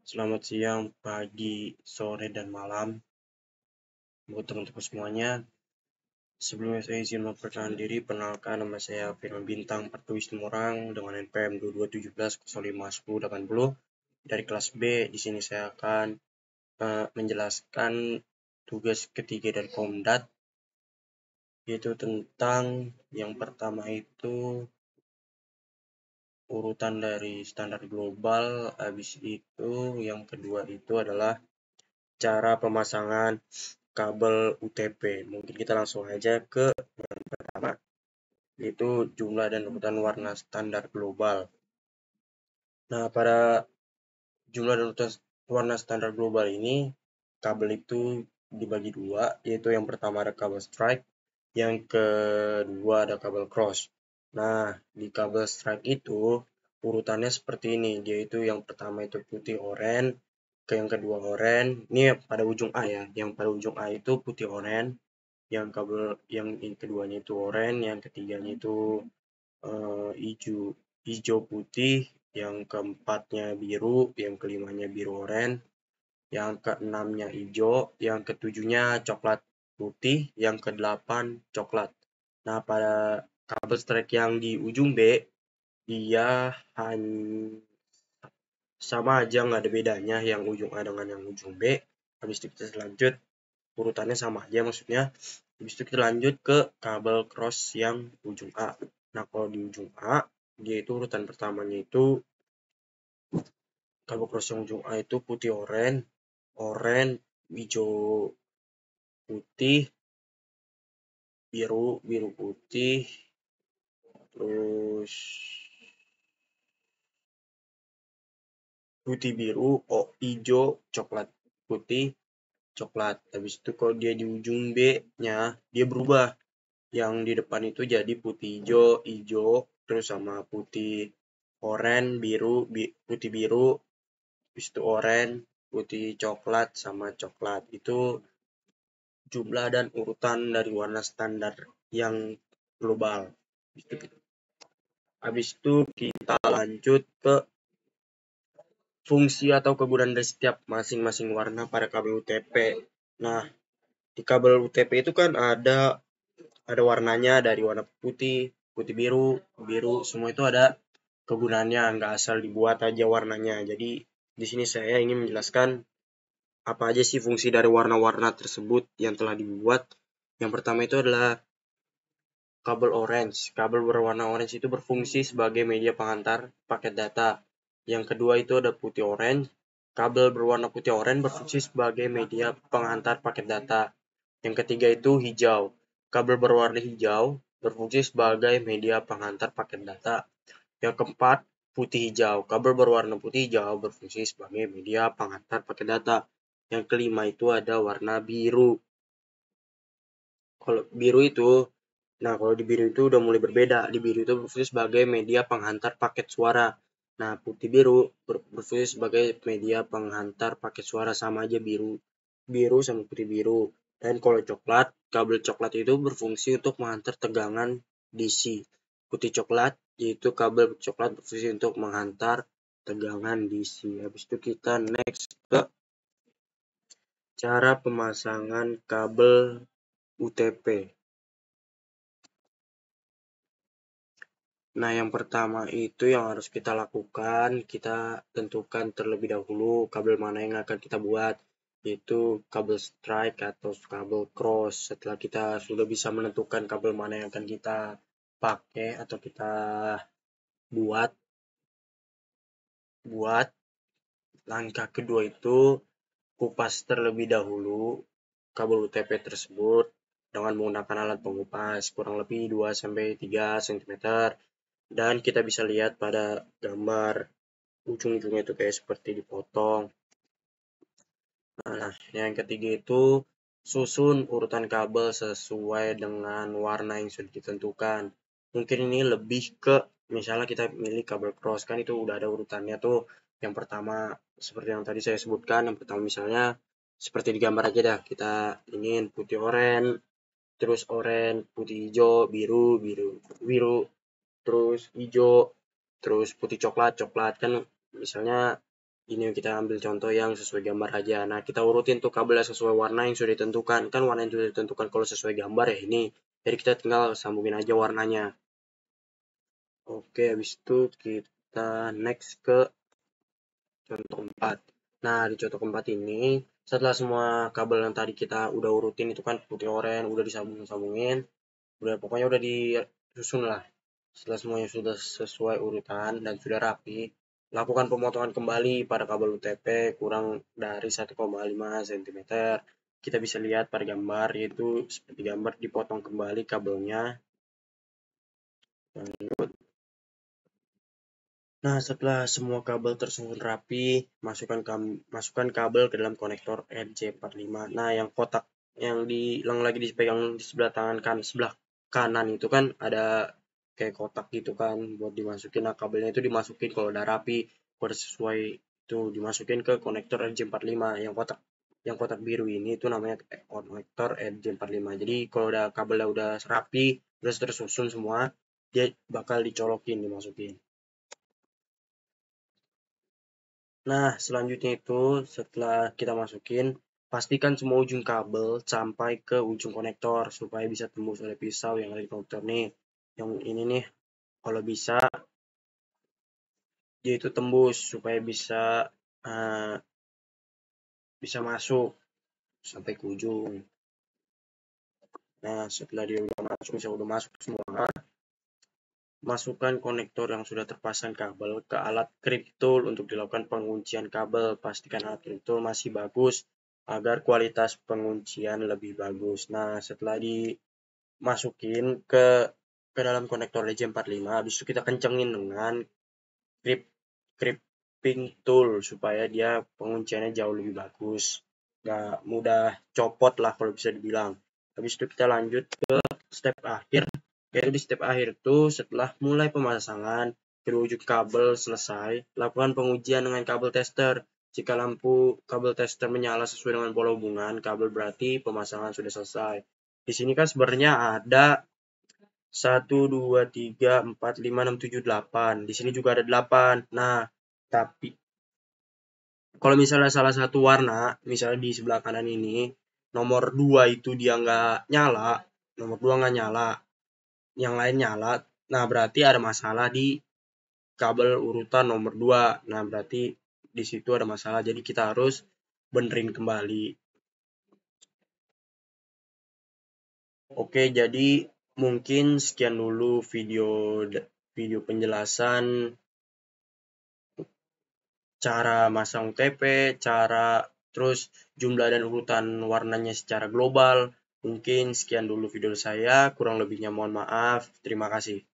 Selamat siang, pagi, sore, dan malam buat teman-teman semuanya. Sebelumnya saya izin memperkenalkan diri, perkenalkan nama saya Firman Bintang Pertuis Tumorang dengan NPM 2217051080 dari kelas B. Di sini saya akan menjelaskan tugas ketiga dari Komdat, yaitu tentang yang pertama itu urutan dari standar global, habis itu yang kedua itu adalah cara pemasangan kabel UTP. Mungkin kita langsung aja ke yang pertama, yaitu jumlah dan urutan warna standar global. Nah, pada jumlah dan urutan warna standar global ini, kabel itu dibagi dua, yaitu yang pertama ada kabel strike, yang kedua ada kabel cross. Nah, di kabel strike itu urutannya seperti ini, yaitu yang pertama itu putih oranye, ke yang kedua oranye. Ini pada ujung A ya, yang pada ujung A itu putih oranye, yang kabel yang keduanya itu oranye, yang ketiganya itu hijau putih, yang keempatnya biru, yang kelimanya biru oranye, yang keenamnya hijau, yang ketujuhnya coklat putih, yang kedelapan coklat. Nah, pada kabel strike yang di ujung B, dia sama aja, nggak ada bedanya yang ujung A dengan yang ujung B. Habis itu kita lanjut, urutannya sama aja maksudnya. Habis itu kita lanjut ke kabel cross yang ujung A. Nah, kalau di ujung A, dia itu urutan pertamanya itu kabel cross yang ujung A itu putih oranye, oranye, hijau putih, biru, biru putih, terus putih biru, hijau, coklat putih, coklat. Habis itu kalau dia di ujung B-nya, dia berubah. Yang di depan itu jadi putih hijau, hijau, terus sama putih oranye, biru, putih biru, habis itu oranye, putih coklat, sama coklat. Itu jumlah dan urutan dari warna standar yang global. Habis itu kita lanjut ke fungsi atau kegunaan dari setiap masing-masing warna pada kabel UTP. Nah, di kabel UTP itu kan ada warnanya dari warna putih, putih biru, biru, semua itu ada kegunaannya, nggak asal dibuat aja warnanya. Jadi di sini saya ingin menjelaskan apa aja sih fungsi dari warna-warna tersebut yang telah dibuat. Yang pertama itu adalah kabel orange. Kabel berwarna orange itu berfungsi sebagai media pengantar paket data. Yang kedua itu ada putih orange. Kabel berwarna putih orange berfungsi sebagai media pengantar paket data. Yang ketiga itu hijau. Kabel berwarna hijau berfungsi sebagai media pengantar paket data. Yang keempat, putih hijau. Kabel berwarna putih hijau berfungsi sebagai media pengantar paket data. Yang kelima itu ada warna biru. Kalau biru itu, kalau di biru itu udah mulai berbeda. Di biru itu berfungsi sebagai media penghantar paket suara. Nah, putih biru berfungsi sebagai media penghantar paket suara, sama aja biru. Biru sama putih biru. Dan kalau coklat, kabel coklat itu berfungsi untuk menghantar tegangan DC. Putih coklat, yaitu kabel coklat berfungsi untuk menghantar tegangan DC. Habis itu kita next ke cara pemasangan kabel UTP. Nah, yang pertama itu yang harus kita lakukan, kita tentukan terlebih dahulu kabel mana yang akan kita buat, yaitu kabel strike atau kabel cross. Setelah kita sudah bisa menentukan kabel mana yang akan kita pakai atau kita buat, langkah kedua itu kupas terlebih dahulu kabel UTP tersebut dengan menggunakan alat pengupas kurang lebih 2-3 cm. Dan kita bisa lihat pada gambar ujung-ujungnya itu kayak seperti dipotong. Nah, yang ketiga itu susun urutan kabel sesuai dengan warna yang sudah ditentukan. Mungkin ini lebih ke misalnya kita milih kabel cross, kan itu udah ada urutannya tuh. Yang pertama seperti yang tadi saya sebutkan, yang pertama misalnya seperti di gambar aja dah, kita ingin putih oranye, terus oranye, putih hijau, biru, biru, terus hijau, terus putih coklat, kan misalnya Ini kita ambil contoh yang sesuai gambar aja. Nah, kita urutin tuh kabelnya sesuai warna yang sudah ditentukan. Kan warna yang sudah ditentukan kalau sesuai gambar ya ini. Jadi kita tinggal sambungin aja warnanya. Oke, habis itu kita next ke contoh 4. Nah, di contoh keempat ini, setelah semua kabel yang tadi kita udah urutin itu kan putih oranye, udah disambung-sambungin, udah pokoknya udah disusun lah. Setelah semuanya sudah sesuai urutan dan sudah rapi, lakukan pemotongan kembali pada kabel UTP kurang dari 1,5 cm. Kita bisa lihat pada gambar, yaitu seperti gambar dipotong kembali kabelnya. Nah, setelah semua kabel tersusun rapi, masukkan kabel ke dalam konektor RJ45. Nah, yang kotak yang lagi dipegang di sebelah tangan sebelah kanan itu kan ada kayak kotak gitu kan buat dimasukin. Nah, kabelnya itu dimasukin kalau udah rapi, kalau udah sesuai itu dimasukin ke konektor RJ45. Yang kotak biru ini itu namanya konektor RJ45. Jadi kalau udah kabelnya udah rapi, udah tersusun semua, dia bakal dimasukin. Nah, selanjutnya itu setelah kita masukin, pastikan semua ujung kabel sampai ke ujung konektor supaya bisa tembus oleh pisau yang ada di konektor nih. Yang ini nih, kalau bisa dia itu tembus supaya uh, bisa masuk sampai ke ujung. Nah, setelah dia udah masuk semua, masukkan konektor yang sudah terpasang kabel ke alat grip tool untuk dilakukan penguncian kabel. Pastikan alat grip tool masih bagus agar kualitas penguncian lebih bagus. Nah, setelah dimasukin ke dalam konektor RJ45, habis itu kita kencengin dengan gripping tool supaya dia pengunciannya jauh lebih bagus. Nggak mudah copot lah kalau bisa dibilang. Habis itu kita lanjut ke step akhir. Yaitu di step akhir itu setelah mulai pemasangan kedua ujung kabel selesai, lakukan pengujian dengan kabel tester. Jika lampu kabel tester menyala sesuai dengan pola hubungan kabel, berarti pemasangan sudah selesai. Di sini kan sebenarnya ada 1, 2, 3, 4, 5, 6, 7, 8. Di sini juga ada 8. Nah, tapi kalau misalnya salah satu warna, misalnya di sebelah kanan ini, nomor 2 itu dia nggak nyala, nomor 2 nggak nyala, yang lain nyala, nah berarti ada masalah di kabel urutan nomor 2. Nah, berarti di situ ada masalah, jadi kita harus benerin kembali. Oke, jadi mungkin sekian dulu video penjelasan cara masang TP, terus jumlah dan urutan warnanya secara global. Mungkin sekian dulu video saya, kurang lebihnya mohon maaf. Terima kasih.